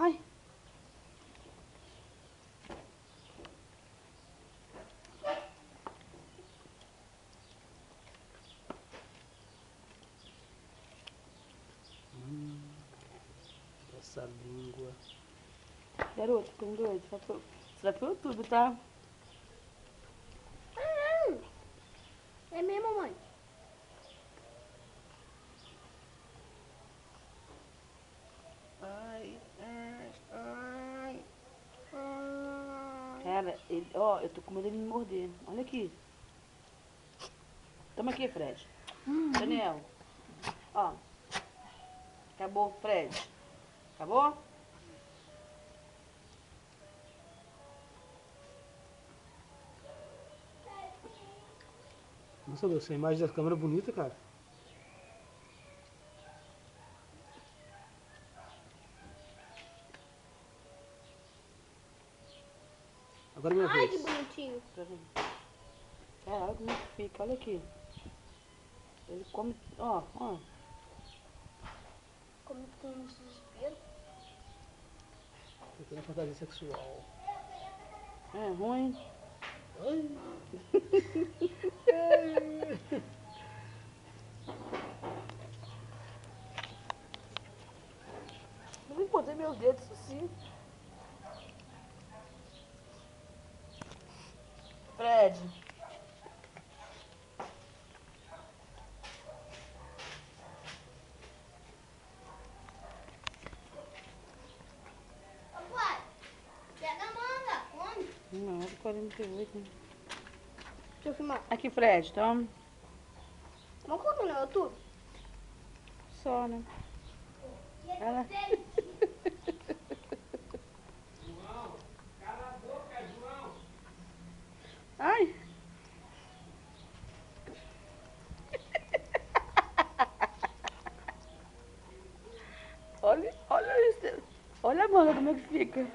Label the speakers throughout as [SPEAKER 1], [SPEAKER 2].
[SPEAKER 1] Ai.
[SPEAKER 2] Essa língua.
[SPEAKER 1] Garoto, com doido. Você vai pro YouTube, tá?
[SPEAKER 3] É mesmo, mãe?
[SPEAKER 2] Ai, ai, ai, ai.
[SPEAKER 1] Cara, ó, eu tô com medo de me morder. Olha aqui. Toma aqui, Fred. Daniel. Ó. Acabou, Fred. Acabou?
[SPEAKER 2] Nossa, Deus, essa imagem da câmera é bonita, cara. Agora é minha
[SPEAKER 3] Ai, que
[SPEAKER 2] vez.
[SPEAKER 3] bonitinho.
[SPEAKER 1] Pra ver. Olha como é que fica. Olha aqui. Ele come... Ó, ó.
[SPEAKER 3] Como com desespero.
[SPEAKER 2] Tô tendo fantasia sexual.
[SPEAKER 1] É ruim.
[SPEAKER 2] Ai.
[SPEAKER 1] Eu não encontrei meus dedos, isso sim. Fred.
[SPEAKER 3] Ô, pai, pega a manga. Onde?
[SPEAKER 1] 1h48, né?
[SPEAKER 3] Deixa eu filmar.
[SPEAKER 1] Aqui, Fred, toma.
[SPEAKER 3] Vamos colocar no YouTube?
[SPEAKER 1] Só, né? Ela...
[SPEAKER 2] João, cala a boca, João.
[SPEAKER 1] Ai! Olha isso. Olha a manga como é que fica.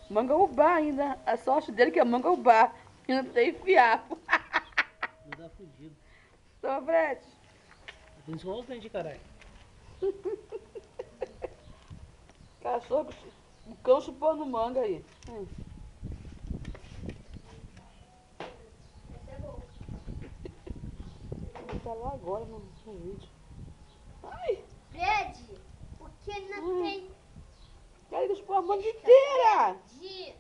[SPEAKER 1] Manga ubá ainda. A sorte dele é que é manga ubá. E não tem fiapo.
[SPEAKER 2] Vou dar fudido.
[SPEAKER 1] Toma, Fred.
[SPEAKER 2] Tem que escovar os dentes, caralho.
[SPEAKER 1] Cachorro, o cão chupando manga aí.
[SPEAKER 3] Essa é boa.
[SPEAKER 1] Ele tá lá agora no vídeo. Ai!
[SPEAKER 3] Fred, por que não tem
[SPEAKER 1] Cara, ele chupou a manga inteira!
[SPEAKER 3] de...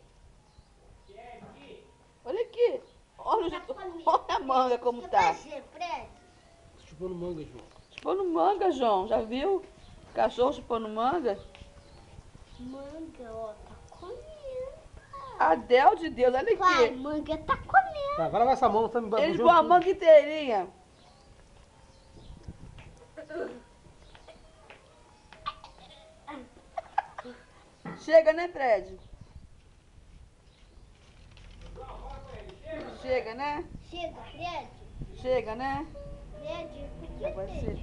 [SPEAKER 1] Olha aqui. Olha, o jeito- olha a manga como
[SPEAKER 3] Quer
[SPEAKER 1] tá.
[SPEAKER 3] fazer, Fred?
[SPEAKER 2] Tô chupando manga, João.
[SPEAKER 1] Chupando manga, João. Já viu? Cachorro chupando manga?
[SPEAKER 3] Manga, ó, tá comendo.
[SPEAKER 1] A Del de Deus, olha
[SPEAKER 3] Pai,
[SPEAKER 1] aqui.
[SPEAKER 3] manga tá comendo.
[SPEAKER 2] Tá, vai lavar essa mão, tá me
[SPEAKER 1] Ele
[SPEAKER 2] babando.
[SPEAKER 1] chupou a manga inteirinha. Chega, né, Fred? Chega, né?
[SPEAKER 3] Chega, Fred.
[SPEAKER 1] Chega, né?
[SPEAKER 3] Fred, por que
[SPEAKER 1] Vai
[SPEAKER 3] tem?
[SPEAKER 1] ser.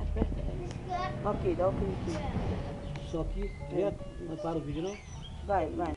[SPEAKER 1] Aperta aí. Ok, dá ok aqui.
[SPEAKER 2] Só aqui, direto. Não para o vídeo, não?
[SPEAKER 1] Vai, vai.